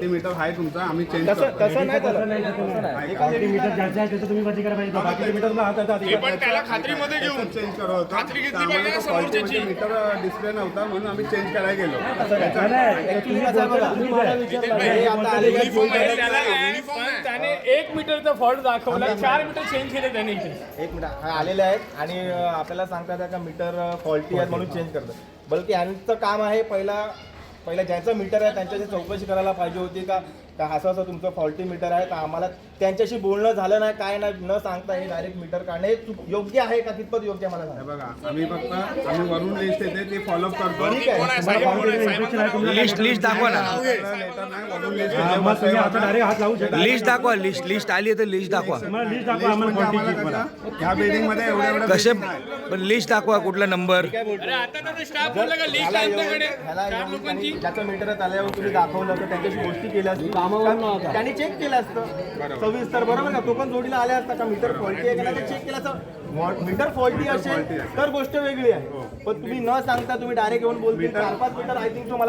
Metre आहे तुमचा, आम्ही चेंज तसं करतो. तसं नाही झालं. मीटर ज्याचं आहे त्याचं तुम्ही वजी करा पाहिजे. बाकी मीटरला हाताचा अधिकार. पण त्याला खात्रीमध्ये घेऊन चेंज करत होतो. खात्री घेतली त्यामुळे पाहिजे ना तो quality समोरच्याची. मध्ये मीटर डिस्प्ले नव्हता म्हणून आम्ही चेंज करायला गेलो. Actually कसं आहे बघा, तुम्ही मला विचारलं, हे आता आलेलं आहे, युनिफॉर्म आहे, त्याला त्याला काय युनिफॉर्म आहे. त्याने 1 मीटरचा फॉल्ट दाखवला, 4 मीटर चेंज केले त्याने इथे. एक मिनिट हा आलेले आहेत आणि आपल्याला सांगतात का मीटर फॉल्टी आहेत म्हणून चेंज करतात. बल्कि यांचं काम आहे पहिला ज्यांचं मीटर आहे त्यांच्याशी चौकशी करायला पाहिजे होती का असं तुमचं फॉल्टी मीटर आहे, तर आम्हाला त्यांच्याशी बोलणं झालं नाही, काय नाही, न सांगता हे डायरेक्ट मीटर काढणे हे योग्य आहे का, कितपत योग्य आहे मला हे सांगा. बघा, आम्ही फक्त आम्ही वरून लिस्ट येते ते फॉलोअप करतो. ठीक आहे. कोण आहे साहेब, कोण आहे साहेबांचं नाव? लिस्ट दाखवा ना. लेटर नाही, वरून लिस्ट हा, मग तुम्ही आता डायरेक्ट हात लावू शकता. लिस्ट दाखवा. लिस्ट आली तर लिस्ट दाखवा. तुम्हाला लिस्ट दाखवा आम्हाला क्वांटिटी मला. ह्या बिल्डिंग मध्ये एवढ्या कसे पण लिस्ट दाखवा, कुठला नंबर. अरे आता तर स्टाफ बोलला का लिस्ट ह्याला आहे येऊन- आमच्याकडे ह्याला 4 येऊन लोकांची. त्यांनी ज्याचं मीटर आहे त्याला येऊन तुम्ही दाखवलं तर त्यांच्याशी गोष्टी केल्या असतील, त्यांनी चेक केलं असतं सविस्तर, बरोबर का. तो पण जोडीला आल्या असता का मीटर फॉल्टी आहे का नाही ते चेक केलं असतं. मीटर फॉल्टी असेल तर गोष्ट वेगळी आहे, पण तुम्ही न सांगता तुम्ही डायरेक्ट येऊन बोलतील 4-5 मीटर आय थिंक तुम्हाला